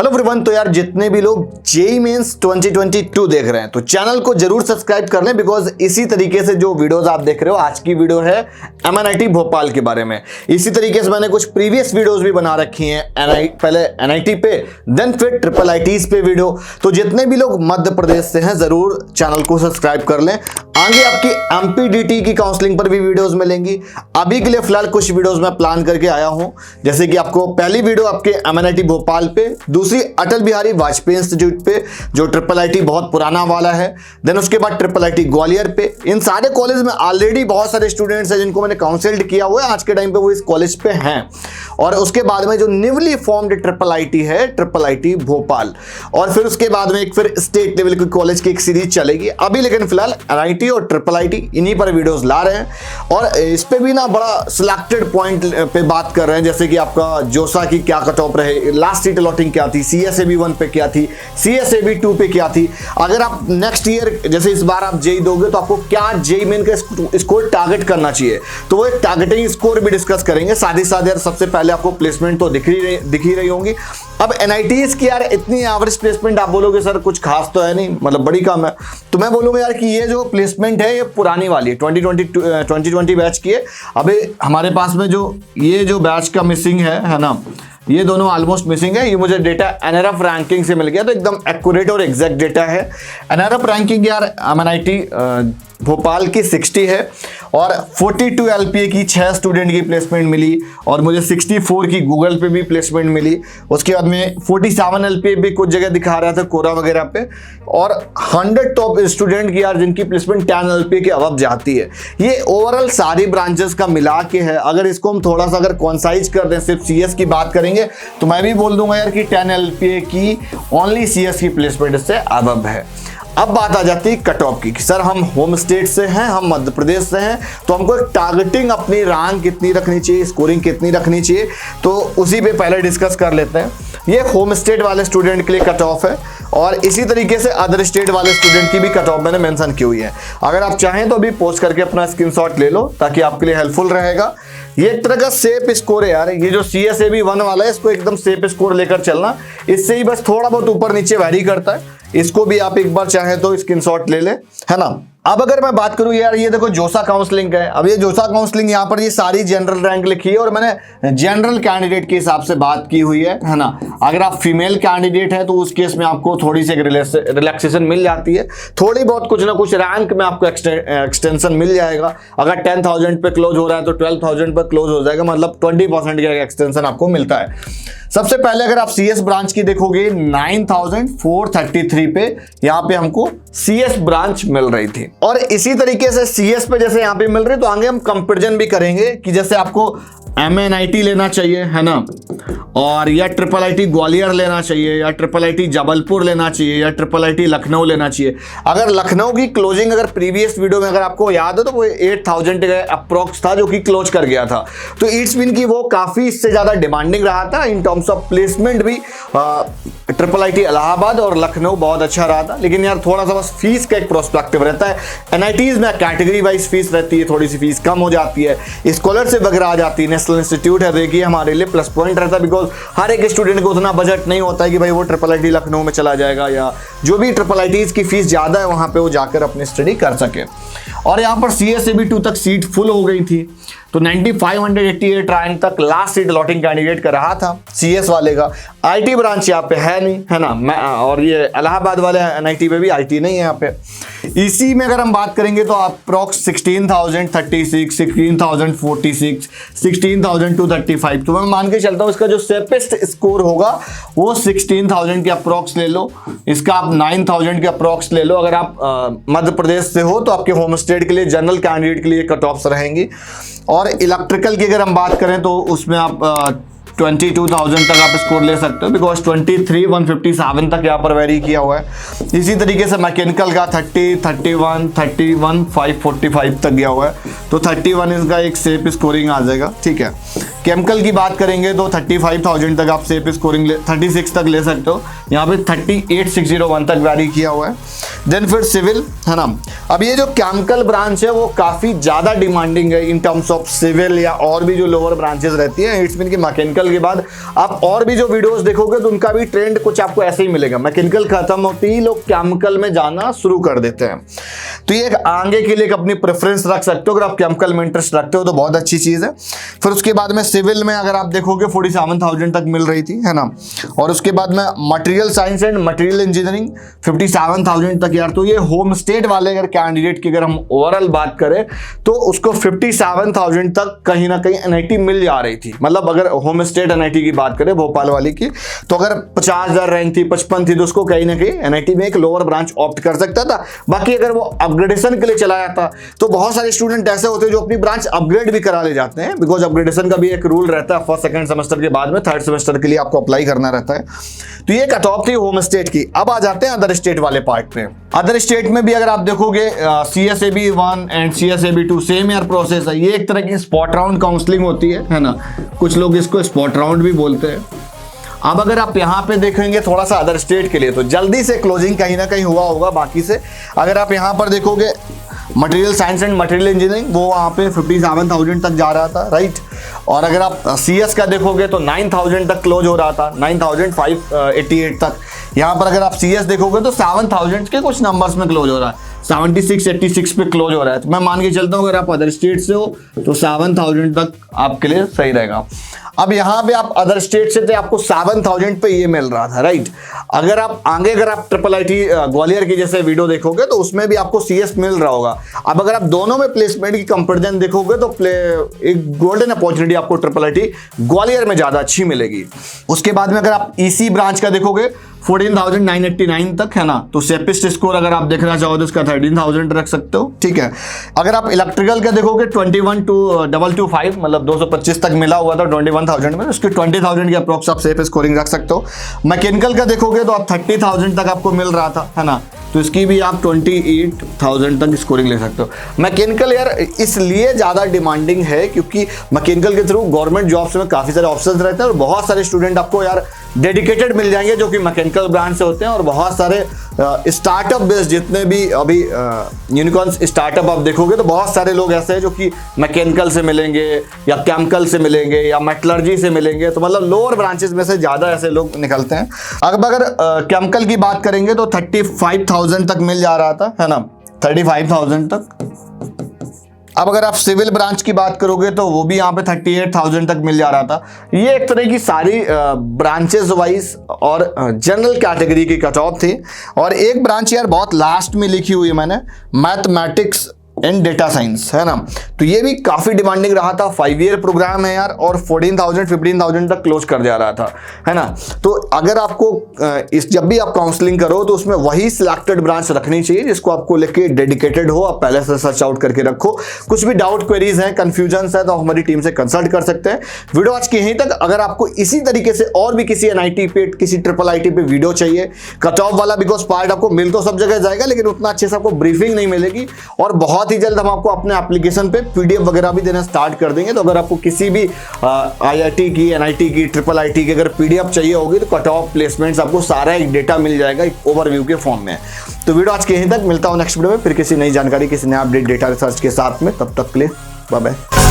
Hello everyone. तो यार जितने भी लोग जेईई मेंस 2022 देख रहे हैं तो चैनल को जरूर सब्सक्राइब कर लें, बिकॉज इसी तरीके से जो वीडियोस आप देख रहे हो, आज की वीडियो है एमएनआईटी भोपाल के बारे में। इसी तरीके से मैंने कुछ प्रीवियस वीडियोस भी बना रखी हैं, पहले एनआईटी पे, देन फिर ट्रिपल आईटीज पे वीडियो। तो जितने भी लोग मध्य प्रदेश से हैं जरूर चैनल को सब्सक्राइब कर लें। आगे आपकी एमपीडीटी की काउंसलिंग पर भी वीडियोस मिलेंगी। अभी के लिए फिलहाल कुछ वीडियोस मैं प्लान करके आया हूं, जैसे कि आपको पहली वीडियो आपके एमएनआईटी भोपाल पे, दूसरी अटल बिहारी वाजपेयी इंस्टीट्यूट पे जो ट्रिपल आईटी बहुत पुराना वाला है, देन उसके बाद ट्रिपल आईटी ग्वालियर पे। इन सारे कॉलेज में ऑलरेडी बहुत सारे स्टूडेंट्स हैं जिनको मैंने काउंसल्ड किया हुआ है, आज के टाइम पे वो इस कॉलेज पे हैं। और उसके बाद में जो न्यूली फॉर्म्ड ट्रिपल आईटी है, ट्रिपल आईटी भोपाल, और फिर उसके बाद में एक फिर स्टेट लेवल की कॉलेज की एक सीरीज चलेगी। अभी लेकिन फिलहाल एनआईटी और ट्रिपल आईटी इन्हीं पर वीडियोस ला रहे हैं, और इस पे भी ना बड़ा सिलेक्टेड पॉइंट पे बात कर रहे हैं, जैसे कि आपका जोसा की क्या कट ऑफ रहे, लास्ट सीट अलॉटिंग क्या थी, सीएसएबी 1 पे क्या थी, सीएसएबी 2 पे क्या थी। अगर आप नेक्स्ट ईयर जैसे इस बार आप जेईई दोगे तो आपको क्या जेईई मेन का स्कोर टारगेट करना चाहिए, तो वो एक टारगेटिंग स्कोर भी डिस्कस करेंगे। साथ ही साथ यार सबसे पहले आपको प्लेसमेंट तो दिख ही रही होंगी। अब एनआईटीज की यार इतनी एवरेज प्लेसमेंट आप बोलोगे सर कुछ खास तो है नहीं, मतलब बड़ी कम है, तो मैं बोलूंगा यार कि ये जो प्लेसमेंट है ये पुरानी वाली है, 2020 बैच की है। अभी हमारे पास में ये जो बैच का मिसिंग है ना, ये दोनों ऑलमोस्ट मिसिंग है। ये मुझे डेटा एनआरएफ रैंकिंग से मिल गया, तो एकदम एक्यूरेट और एग्जैक्ट डेटा है। एनआरएफ रैंकिंग यार एमएनआईटी भोपाल की 60 है, और 42 एलपीए की 6 स्टूडेंट की प्लेसमेंट मिली, और मुझे 64 की गूगल पे भी प्लेसमेंट मिली। उसके बाद में 47 एलपीए भी कुछ जगह दिखा रहा था कोरा वगैरह पे, और 100 टॉप स्टूडेंट की यार जिनकी प्लेसमेंट 10 एलपीए के अबव जाती है। ये ओवरऑल सारी ब्रांचेस का मिला के है। अगर इसको हम थोड़ा सा अगर कॉन्साइज कर दें, सिर्फ सीएस की बात करेंगे, तो मैं भी बोल दूंगा यार कि 10 एलपीए की ओनली सीएस की प्लेसमेंट इससे अबव है। अब बात आ जाती है कट ऑफ की, कि सर हम होम स्टेट से हैं, हम मध्य प्रदेश से हैं, तो हमको एक टारगेटिंग अपनी रैंक कितनी रखनी चाहिए, स्कोरिंग कितनी रखनी चाहिए, तो उसी पे पहले डिस्कस कर लेते हैं। ये होम स्टेट वाले स्टूडेंट के लिए कट ऑफ है, और इसी तरीके से अदर स्टेट वाले स्टूडेंट की भी कट ऑफ मैंने मेंशन की हुई है। अगर आप चाहें तो अभी पोस्ट करके अपना स्क्रीनशॉट ले लो, ताकि आपके लिए हेल्पफुल रहेगा। ये एक तरह का सेफ स्कोर है यार, ये जो सीएसएबी 1 वाला है इसको एकदम सेफ स्कोर लेकर चलना, इससे ही बस थोड़ा बहुत ऊपर नीचे वैरी करता है। इसको भी आप एक बार चाहें तो स्क्रीनशॉट ले लें, है ना। अब अगर मैं बात करूं यार, ये देखो जोसा काउंसलिंग है। अब ये जोसा काउंसलिंग यहाँ पर ये सारी जनरल रैंक लिखी है, और मैंने जनरल कैंडिडेट के हिसाब से बात की हुई है ना। अगर आप फीमेल कैंडिडेट है तो उस केस में आपको थोड़ी सी रिलैक्सेशन मिल जाती है, थोड़ी बहुत कुछ ना कुछ रैंक में आपको एक्सटेंशन मिल जाएगा। अगर 10,000 पे क्लोज हो रहा है तो 12,000 पर क्लोज हो जाएगा, मतलब 20% का एक्सटेंशन आपको मिलता है। सबसे पहले अगर आप सीएस ब्रांच की देखोगे 9,433 पे यहाँ पे हमको सीएस ब्रांच मिल रही थी, और इसी तरीके से सीएस पे जैसे यहाँ पे मिल रही, तो आगे हम कंपैरिजन भी करेंगे कि जैसे आपको एमएनआईटी लेना चाहिए, है ना, और या ट्रिपल आईटी ग्वालियर लेना चाहिए, या ट्रिपल आईटी जबलपुर लेना चाहिए, या ट्रिपल आईटी लखनऊ लेना चाहिए। अगर लखनऊ की क्लोजिंग अगर प्रीवियस वीडियो में अगर आपको याद है तो वो 8,000 का अप्रोक्स था जो कि क्लोज कर गया था, तो इट्स मीन की वो काफी इससे ज्यादा डिमांडिंग रहा था। इन टर्म्स ऑफ प्लेसमेंट भी ट्रिपल आईटी इलाहाबाद और लखनऊ बहुत अच्छा रहा था, लेकिन यार थोड़ा सा बस फीस का एक प्रोस्पेक्टिव रहता है। एनआईटीज में कैटेगरी वाइज फीस रहती है, थोड़ी सी फीस कम हो जाती है, स्कॉलरशिप वगैरह आ जाती है। नेशनल इंस्टीट्यूट है, देखिए हमारे लिए प्लस पॉइंट रहता है, बिकॉज हर एक स्टूडेंट को उतना बजट नहीं होता है कि भाई वो ट्रिपल आईटी लखनऊ में चला जाएगा, या जो भी ट्रिपल आईटीज की फीस ज्यादा है वहां पे वो जाकर अपनी स्टडी कर सके। और यहाँ पर सीएसएबी 2 तक सीट फुल हो गई थी, तो 9588 रैंक तक लास्ट सीट अलॉटिंग कैंडिडेट का रहा था सीएस वाले का। आईटी ब्रांच यहाँ पे है नहीं, है ना, और ये इलाहाबाद वाले एनआईटी पे भी आईटी नहीं है यहाँ पे। इसी में अगर हम बात करेंगे तो अप्रॉक्स 16,036, 16,046, 16,235, तो मैं मान के चलता हूँ इसका जो सेफेस्ट स्कोर होगा वो 16,000 के अप्रॉक्स ले लो, इसका आप 9,000 के अप्रॉक्स ले लो। अगर आप मध्य प्रदेश से हो तो आपके होम स्टेट के लिए जनरल कैंडिडेट के लिए कट ऑफ्स रहेंगी। और इलेक्ट्रिकल की अगर हम बात करें तो उसमें आप 22,000 तक आप स्कोर ले सकते हो, बिकॉज 23,157 तक यहाँ पर वेरी किया हुआ है। इसी तरीके से मैकेनिकल का 30, 31, 31,545 तक गया हुआ है, तो 31 इसका एक सेफ स्कोरिंग आ जाएगा, ठीक है। केमिकल की बात करेंगे तो 35,000 तक आप सेफ स्कोरिंग 36 तक ले सकते हो, यहाँ पे 38,601 तक वेरी किया हुआ है। देन फिर सिविल, है ना। अब ये जो केमिकल ब्रांच है वो काफ़ी ज़्यादा डिमांडिंग है इन टर्म्स ऑफ सिविल या और भी जो लोअर ब्रांचेस रहती है। इट्स मीन कि मैकेनिकल मैकेनिकल के बाद आप और भी जो वीडियोस देखोगे तो उनका भी ट्रेंड कुछ आपको ऐसे ही मिलेगा। मैकेनिकल खत्म होते ही लोग केमिकल में जाना शुरू कर देते हैं। तो ये एक आगे के लिए एक अपनी प्रेफरेंस रख सकते हो, अगर आप केमिकल में इंटरेस्ट रखते हो तो बहुत अच्छी चीज़ है। फिर उसके बाद में सिविल में अगर आप देखोगे 47,000 तक मिल रही थी, है ना। और उसके बाद में material science and material engineering 57,000 तक यार। तो ये होम स्टेट वाले अगर कैंडिडेट की अगर हम ओवरऑल बात करें तो उसको 57,000 तक कहीं ना कहीं एनआईटी मिल जा रही थी। मतलब अगर होम स्टेट एनआईटी की बात करें भोपाल वाली की, तो अगर 50,000 रैंक थी, 55 थी, तो उसको कहीं ना कहीं एनआईटी में एक लोअर ब्रांच ऑप्ट कर सकता था। बाकी अगर वो अपग्रेडेशन के लिए चला जाता तो बहुत सारे स्टूडेंट ऐसे होते हैं जो अपनी ब्रांच अपग्रेड भी करा ले जाते हैं, बिकॉज अपग्रेडेशन का भी एक रूल रहता है। फर्स्ट सेकंड सेमेस्टर के बाद में थर्ड सेमेस्टर के लिए आपको अप्लाई करना रहता है। तो ये कट ऑफ थी होम स्टेट की। अब आ जाते हैं अदर स्टेट वाले पार्ट पे। अदर स्टेट में भी अगर आप देखोगे CSAB 1 and CSAB 2 same year process है। ये एक तरह की स्पॉट राउंड काउंसलिंग होती है ना। कुछ लोग इसको स्पॉट राउंड भी बोलते हैं। अब अगर आप यहाँ पे देखेंगे थोड़ा सा अदर स्टेट के लिए, तो जल्दी से क्लोजिंग कहीं ना कहीं हुआ होगा बाकी से। अगर आप यहाँ पर देखोगे material science and material engineering, वो वहाँ पे 57,000 तक जा रहा था, राइट। और अगर आप CS का देखोगे तो 9,000 तक क्लोज हो रहा था, 9,588 तक। यहाँ पर अगर आप CS देखोगे तो 7,000 के कुछ नंबर्स में क्लोज हो रहा है, 76, 86 पे क्लोज हो रहा है। तो मैं मान के चलता हूँ अगर आप अदर स्टेट से हो तो 7,000 तक आपके लिए सही रहेगा। अब यहाँ पे आप अदर स्टेट से थे, आपको 7,000 पे ये मिल रहा था, राइट। अगर आप आगे अगर आप IIIT ग्वालियर की जैसे वीडियो देखोगे तो उसमें भी आपको CS मिल रहा होगा। अब अगर आप दोनों में प्लेसमेंट की कंपैरिजन देखोगे तो एक गोल्डन अपॉर्चुनिटी आपको IIIT ग्वालियर में ज्यादा अच्छी मिलेगी। उसके बाद में अगर आप EC ब्रांच का देखोगे 14,989 तक, है ना। तो सेपिस्ट स्कोर अगर आप देखना चाहो तो इसका 13,000 रख सकते हो, ठीक है। अगर आप इलेक्ट्रिकल का देखोगे 21,225 मतलब 225 तक मिला हुआ था 21,000 में, उसके 20,000 के अप्रोक्स आप सेफ स्कोरिंग रख सकते हो। मैकेनिकल का देखोगे तो आप 30,000 तक आपको मिल रहा था, है ना। तो इसकी भी आप 28,000 तक स्कोरिंग ले सकते हो। मैकेनिकल यार इसलिए ज़्यादा डिमांडिंग है क्योंकि मैकेनिकल के थ्रू गवर्नमेंट जॉब्स में काफ़ी सारे ऑप्शंस रहते हैं और बहुत सारे स्टूडेंट आपको यार डेडिकेटेड मिल जाएंगे जो कि मैकेनिकल ब्रांच से होते हैं। और बहुत सारे स्टार्टअप बेस्ड जितने भी अभी यूनिकॉर्न्स स्टार्टअप आप देखोगे तो बहुत सारे लोग ऐसे हैं जो कि मैकेनिकल से मिलेंगे या केमिकल से मिलेंगे या मेटलर्जी से मिलेंगे। तो मतलब लोअर ब्रांचेस में से ज़्यादा ऐसे लोग निकलते हैं। अब अगर केमिकल की बात करेंगे तो 35,000 तक मिल जा रहा था, है ना, 35,000 तक। अब अगर आप सिविल ब्रांच की बात करोगे तो वो भी यहाँ पे 38,000 तक मिल जा रहा था। ये एक तरह की सारी ब्रांचेस वाइज और जनरल कैटेगरी की कट ऑफ थी। और एक ब्रांच यार बहुत लास्ट में लिखी हुई है मैंने, मैथमेटिक्स एंड डेटा साइंस, है ना। तो ये भी काफ़ी डिमांडिंग रहा था। 5 ईयर प्रोग्राम है यार और 14,000 15,000 तक क्लोज कर जा रहा था, है ना। तो अगर आपको जब भी आप काउंसलिंग करो तो उसमें वही सिलेक्टेड ब्रांच रखनी चाहिए जिसको आपको लेके डेडिकेटेड हो। आप पहले से सर्च आउट करके रखो। कुछ भी डाउट क्वेरीज हैं, कन्फ्यूजन्स है तो हमारी टीम से कंसल्ट कर सकते हैं। वीडियो आज की यहीं तक। अगर आपको इसी तरीके से और भी किसी NIT पे किसी IIIT पे वीडियो चाहिए कट ऑफ वाला, बिकॉज पार्ट आपको मिल तो सब जगह जाएगा लेकिन उतना अच्छे से आपको ब्रीफिंग नहीं मिलेगी। और बहुत ही जल्द हम आपको अपने एप्लीकेशन पे PDF वगैरह भी देना स्टार्ट कर देंगे। तो अगर आपको किसी भी IIT की, NIT की, IIIT की अगर PDF चाहिए होगी तो कट ऑफ प्लेसमेंट्स आपको सारा एक डेटा मिल जाएगा एक ओवरव्यू के फॉर्म में। तो वीडियो आज के यहीं तक। मिलता हूं नेक्स्ट वीडियो में फिर किसी नई जानकारी, किसी नया अपडेट डेटा रिसर्च के साथ में। तब तक के लिए बाय बाय।